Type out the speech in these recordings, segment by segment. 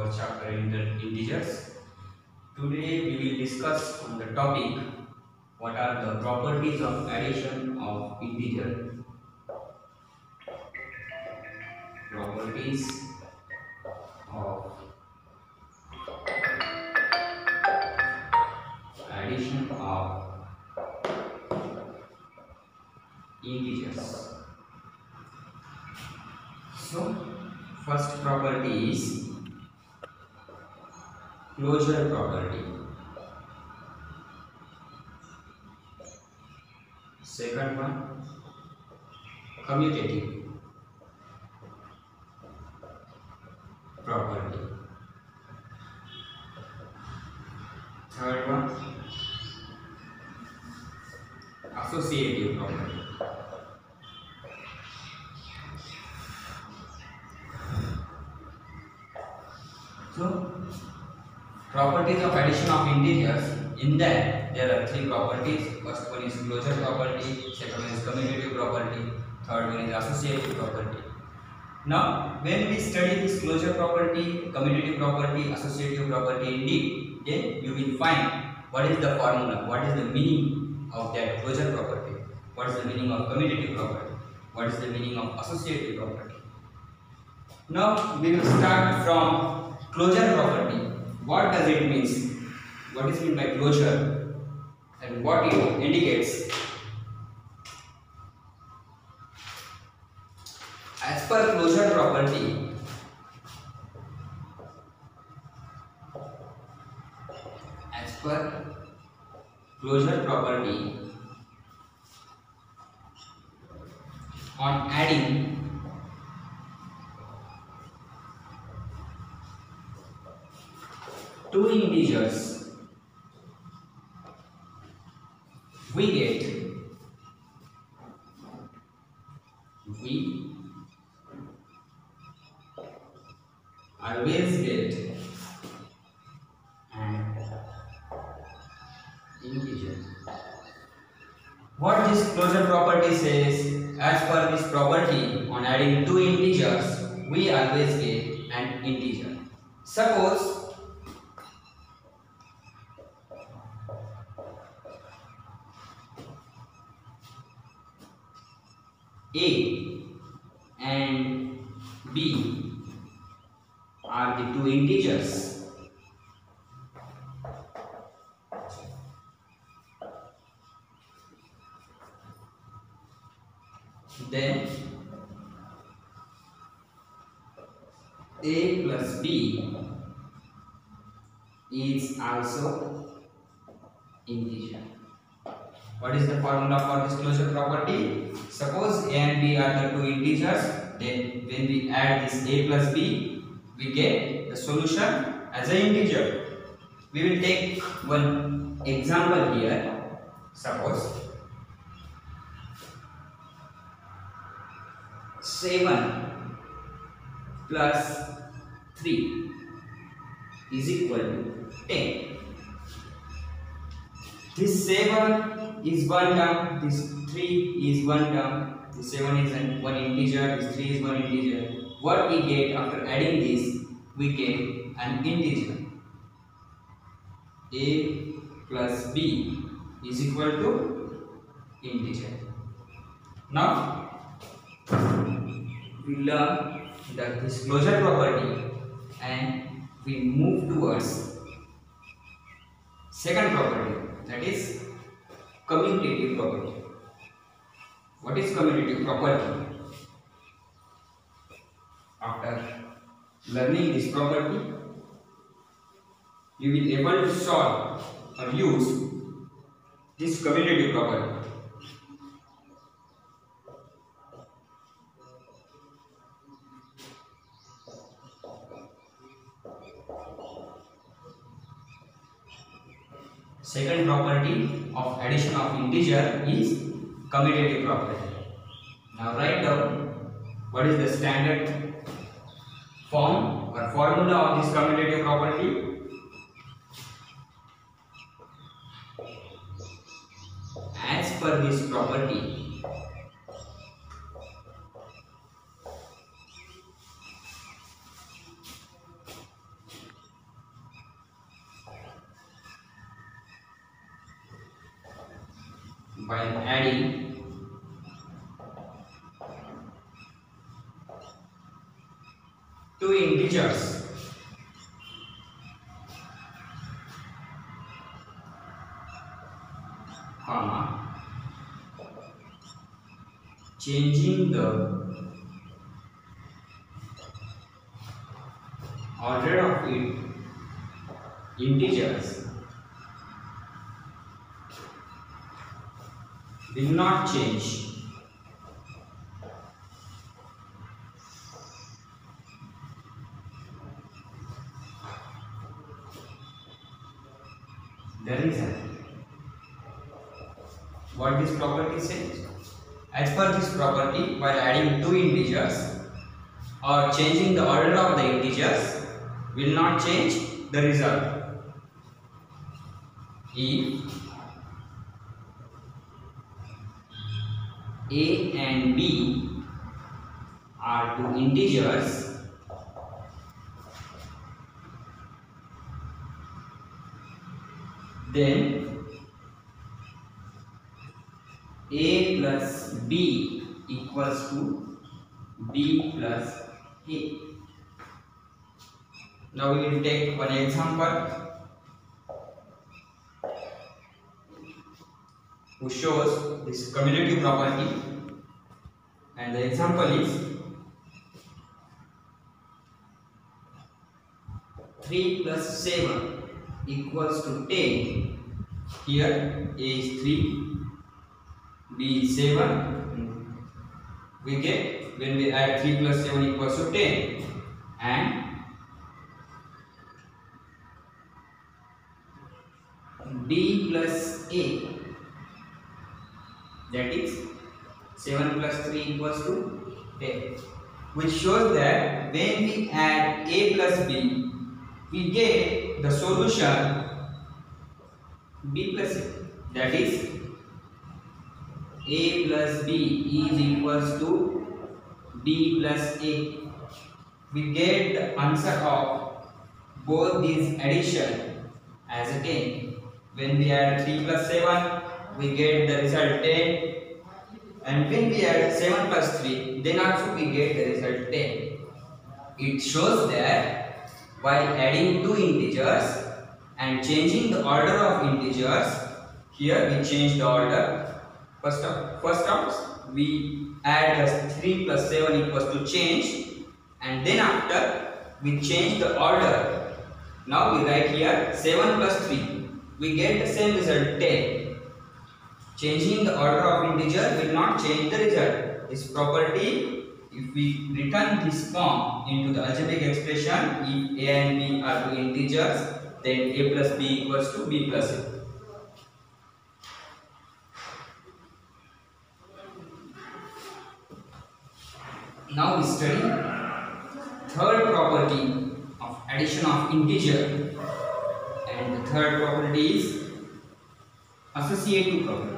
our chapter integers. Today we will discuss on the topic what are the properties of addition of integer. Properties of addition of integers. So first property is closure property. Second one, commutative property. Third one, associative property. So, properties of addition of integers, in that there are three properties. First one is closure property, second one is commutative property, third one is associative property. Now, when we study this closure property, commutative property, associative property in deep, then you will find what is the formula, what is the meaning of that closure property, what is the meaning of commutative property, what is the meaning of associative property. Now, we will start from closure property. What does it mean? What is meant by closure and what it indicates? As per closure property, on adding two integers, we always get an integer. What this closure property says, as per this property, on adding two integers, we always get an integer. Suppose A and B are the two integers. Then A plus B is also integer. What is the formula for this closure property? Suppose A and B are the two integers, then when we add this A plus B, we get the solution as an integer. We will take one example here. Suppose 7 plus 3 is equal to 10. This 7 is one term, this 3 is one term, this 7 is one integer, this 3 is one integer. What we get after adding this, we get an integer. A plus B is equal to integer. Now, we learn that this closure property and we move towards second property, that is commutative property. What is commutative property? After learning this property, you will be able to solve or use this commutative property. Second property of addition of integer is commutative property. Now write down what is the standard form or formula of this commutative property. As per this property, while adding two integers, comma, changing the order of integers will not change the result. What this property says? As per this property, while adding two integers or changing the order of the integers will not change the result. If A and B are two integers, then A plus B equals to B plus A. Now we will take one example who shows this commutative property, and the example is 3 plus 7 equals to 10. Here A is 3, B is 7. We get, when we add 3 plus 7 equals to 10, and B plus A, that is 7 plus 3 equals to 10, which shows that when we add A plus B, we get the solution B plus A, that is A plus B is equals to B plus A. We get the answer of both these addition as a 10. When we add 3 plus 7, we get the result 10, and when we add 7 plus 3, then also we get the result 10. It shows that while adding two integers and changing the order of integers, here we change the order. First up we add the 3 plus 7 equals to change, and then after we change the order. Now we write here 7 plus 3. We get the same result 10. Changing the order of integer will not change the result. This property, if we return this form into the algebraic expression, if A and B are two integers, then A plus B equals to B plus A. Now we study third property of addition of integer, and the third property is associative property.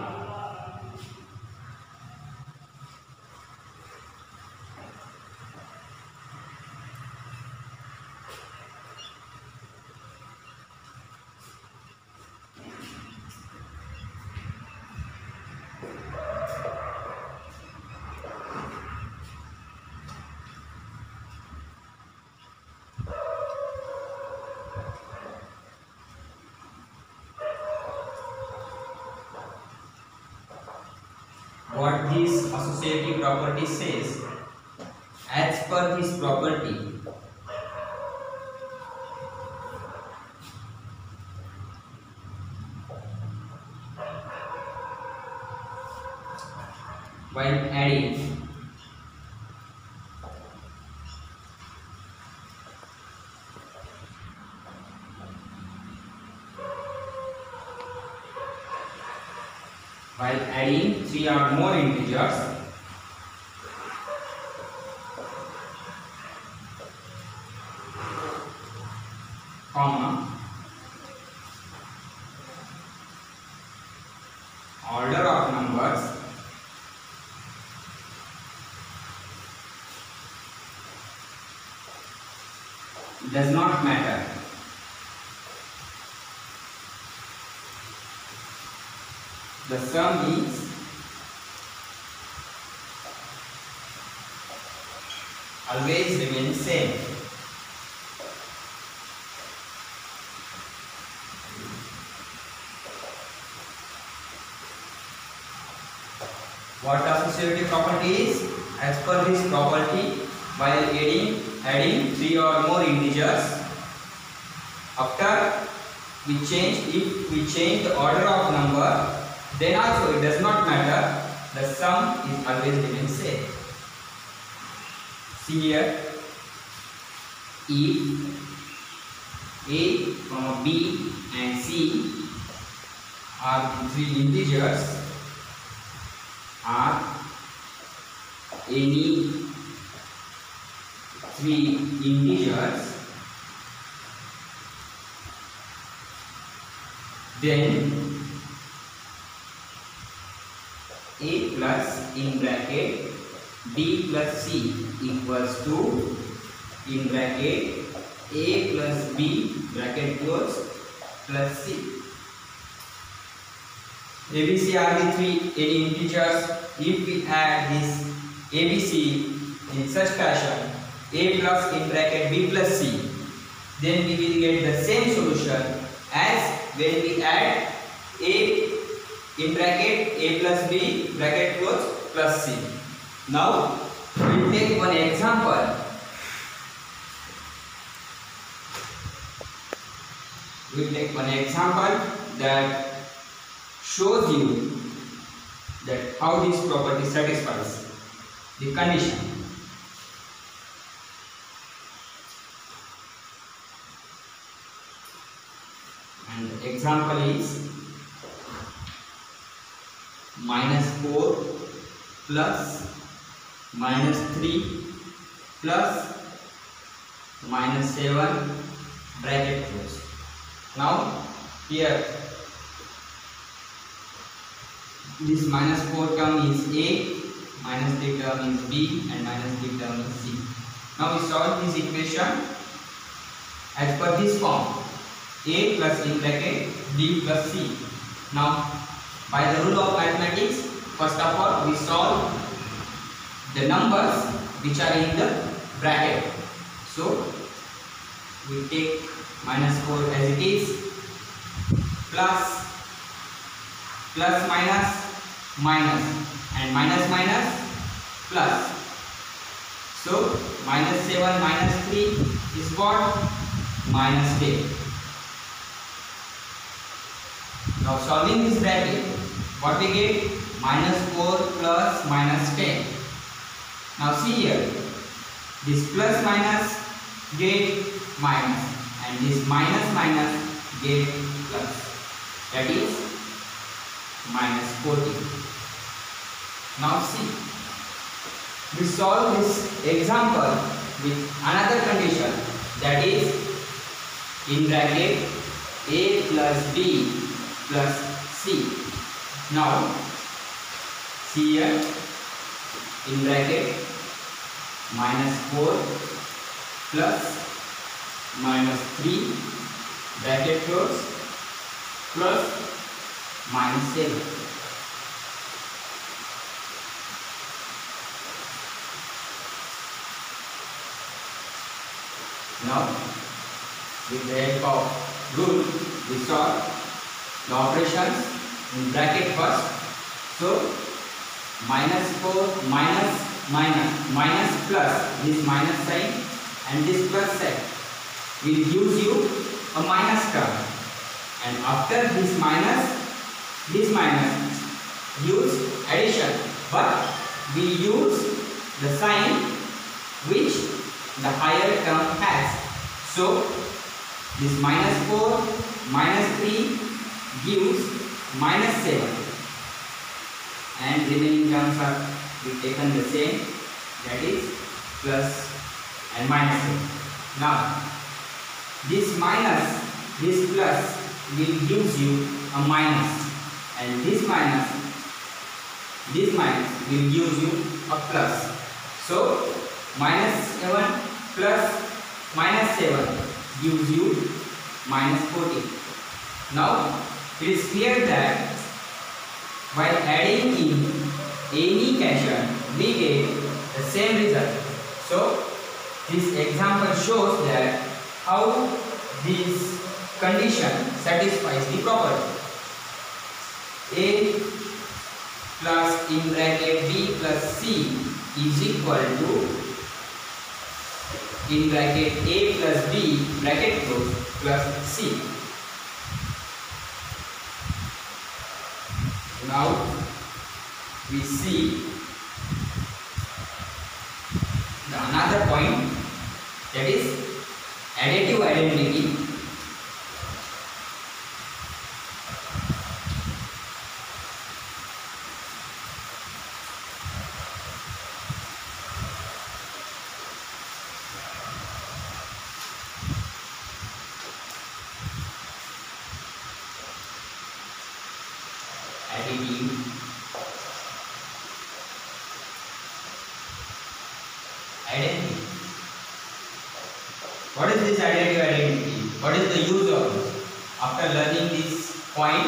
What this associative property says? As per this property, while adding three or more integers, comma, order of numbers does not matter. The sum is always remain same. What associative property is? As per this property, while adding 3 or more integers, after if we change the order of number, then also it does not matter, the sum is always remain same. See here, if A, B and C are the 3 integers, are any 3 integers, then A plus in bracket B plus C equals to in bracket A plus B bracket close plus C. ABC are the 3 any integers. If we add this ABC in such fashion, A plus in bracket B plus C, then we will get the same solution as when we add A in bracket A plus B bracket close plus C. Now we will take one example. We will take one example that shows you that how this property satisfies the condition. And the example is -4 plus -3 plus -7 bracket close. Now here this -4 term is A, -3 term is B and -3 term is C. Now we solve this equation as per this form, A plus in bracket B plus C. Now by the rule of mathematics, first of all we solve the numbers which are in the bracket. So we take -4 as it is, plus minus minus and minus minus plus. So -7 minus 3 is what? -10. Now solving this bracket, what we get? -4 plus -10. Now see here, this plus minus get minus and this minus minus get plus, that is -14. Now see, we solve this example with another condition, that is in bracket A plus B plus C. Now see here, in bracket -4 plus -3 bracket close plus -7. Now with the help of rule we solve the operations in bracket first. So -4 minus minus minus plus, this minus sign and this plus sign will gives you a minus term, and after this minus use addition, but we use the sign which the higher term has. So this -4 -3 gives -7 and remaining terms are taken the same, that is plus and minus. Now this minus, this plus will gives you a minus, and this minus will gives you a plus. So -7 plus -7 gives you -14. Now it is clear that while adding in any fashion we get the same result. So This example shows that how this condition satisfies the property. A plus in bracket B plus C is equal to in bracket A plus B bracket close plus C. Now we see the another point, that is additive identity. Identity. What is this additive identity? What is the use of this? After learning this point,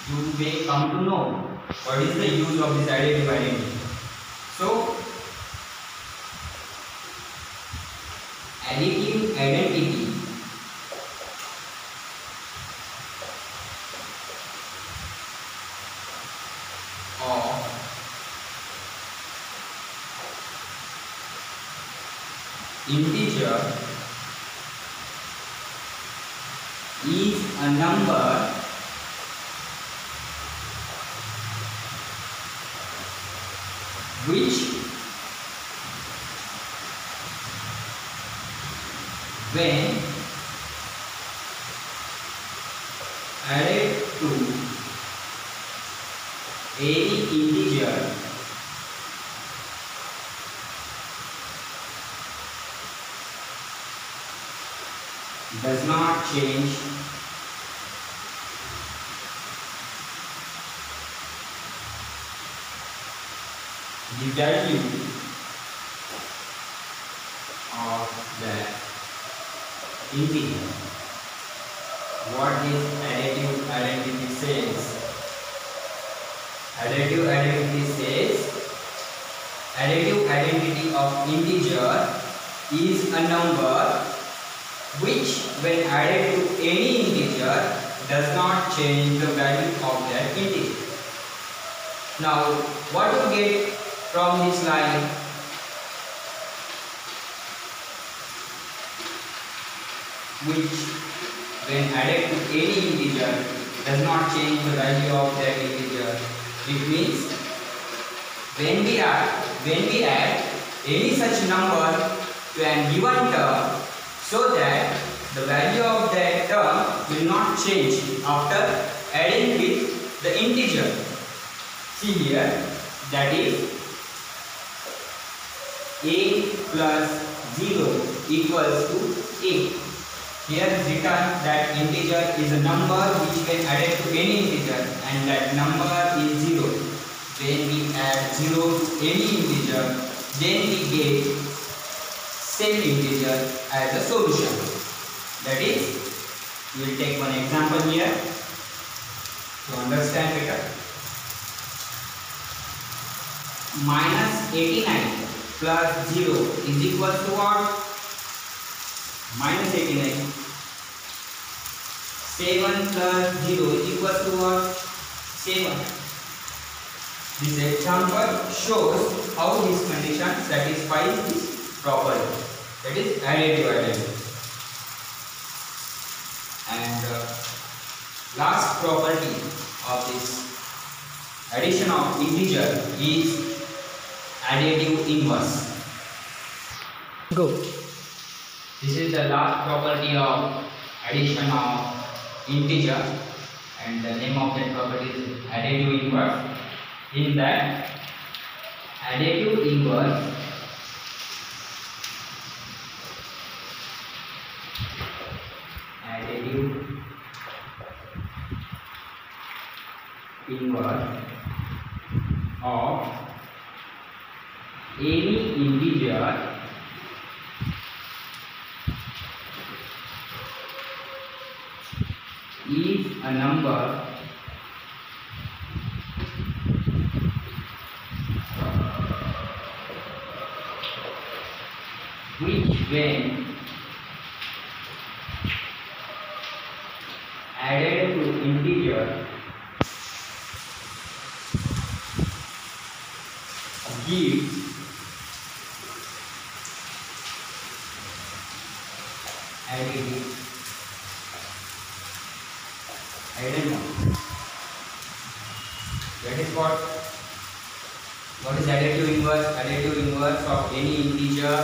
you may come to know what is the use of this additive identity. So, additive identity of integer is a number which when added to any integer does not change the value of the integer. What this additive identity says? Additive identity says additive identity of integer is a number which when added to any integer does not change the value of that integer. Now, what you get from this line? Which when added to any integer does not change the value of that integer. It means when we add any such number to an given term, so that the value of that term will not change after adding with the integer. See here, that is a plus 0 equals to a. Here is written that integer is a number which when added to any integer and that number is 0. When we add 0 to any integer, then we get same integer as a solution. That is, we will take one example here to understand better. Minus 89 plus 0 is equal to what? Minus 89. 7 plus 0 is equal to what? 7. This example shows how this condition satisfies this property. That is additive identity. And last property of this addition of integer is additive inverse. Go. This is the last property of addition of integer, and the name of that property is additive inverse. In that, additive inverse of any integer is a number which when added to integer gives additive identity. That is what is additive inverse? Additive inverse of any integer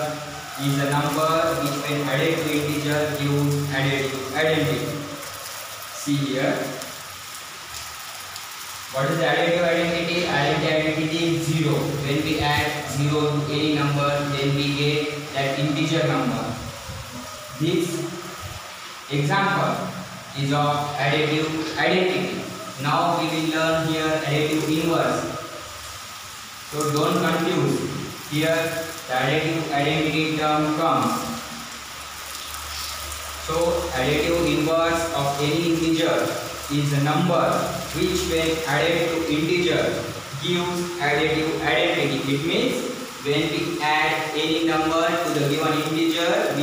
is a number which when added to integer gives additive identity. See here. What is the additive identity? Additive identity is 0. When we add 0 to any number, then we get that integer number. This example is of additive identity. Now we will learn here additive inverse. So don't confuse. Here the additive identity term comes. So additive inverse of any integer is a number which when added to integer gives additive identity. It means when we add any number to the given integer,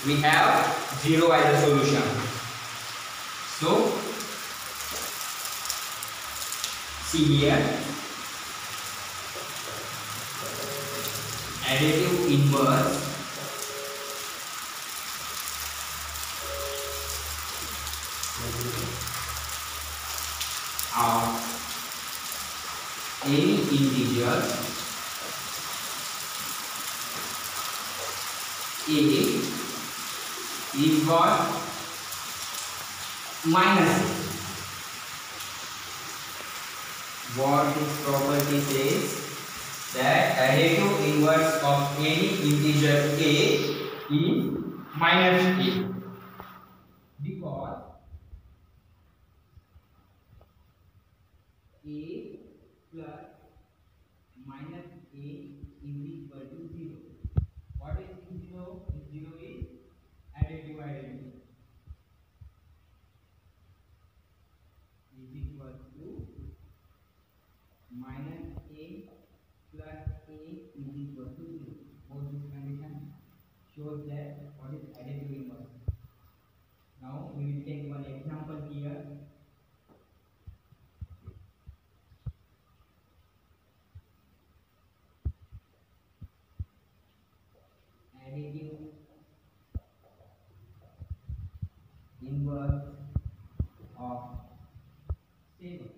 we have 0 as a solution. So see here, additive inverse of any integer is what? Minus. What this property says that additive inverse of any integer a is minus a, because a plus minus a is equal to 0. What is 0? 0 is additive identity. Is equal to minus a plus a is equal to 0. Both this condition shows that what is additive inverse. Now we will take one example here. Additive inverse of 7.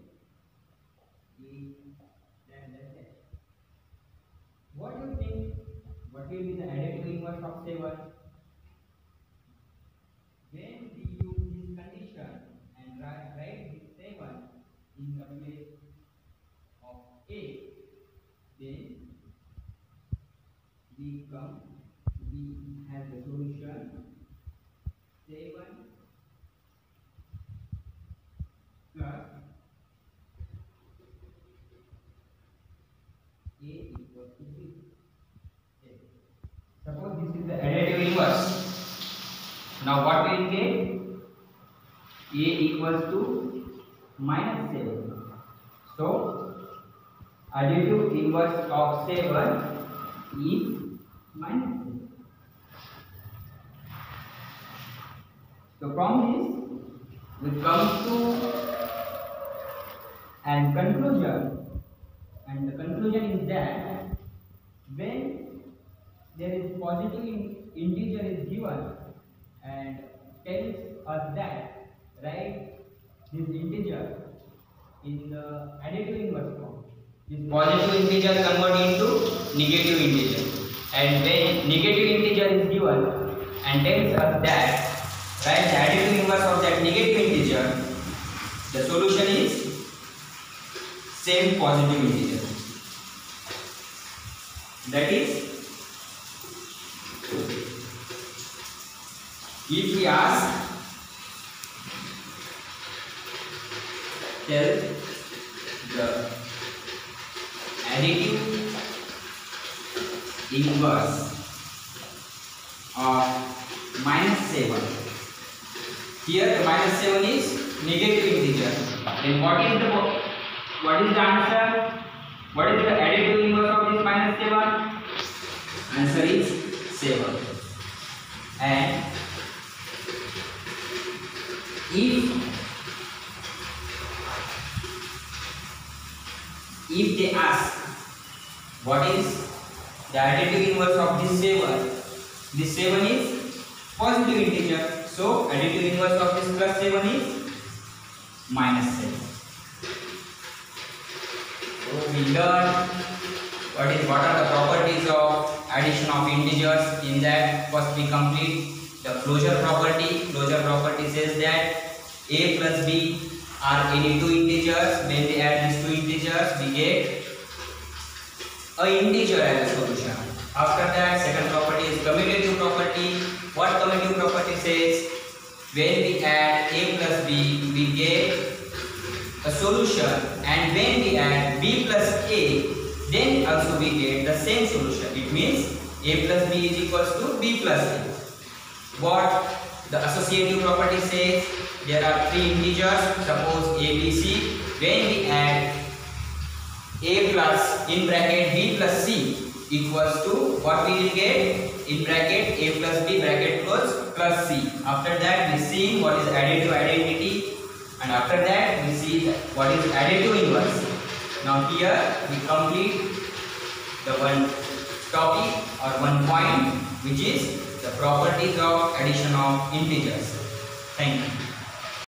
What do you think? What will be the additive inverse of 7? When we use this condition and write this 7 in the place of a, then we have the solution 7 plus a equals to 0. Suppose this is the additive inverse. Now what we will get? A equals to minus 7. So additive inverse of 7 is minus 7. So from this we come to an conclusion, and the conclusion is that when there is positive integer is given and tells us that write this integer in the additive inverse form, this positive integer convert into negative integer, and when negative integer is given and tells us that write the additive inverse of that negative integer, the solution is same positive integer. That is, if we ask, tell the additive inverse of minus 7. Here the minus 7 is negative integer. Then what is the answer? What is the additive inverse of this minus 7? Answer is 7. And if they ask what is the additive inverse of this 7 is positive integer. So additive inverse of this plus 7 is -7. So we learned what are the properties of addition of integers. In that, first we complete the closure property. Closure property says that a plus b are any two integers. When we add these two integers, we get a integer as a solution. After that, second property is commutative property. What commutative property says? When we add a plus b, we get a solution, and when we add b plus a, then also we get the same solution. It means a plus b is equals to b plus a. What the associative property says? There are three integers, suppose a, b, c. When we add a plus in bracket b plus c equals to what we will get in bracket a plus b bracket close plus c. After that we see what is additive identity, and after that we see what is additive inverse. Now here we complete the one topic or one point, which is the properties of addition of integers. Thank you.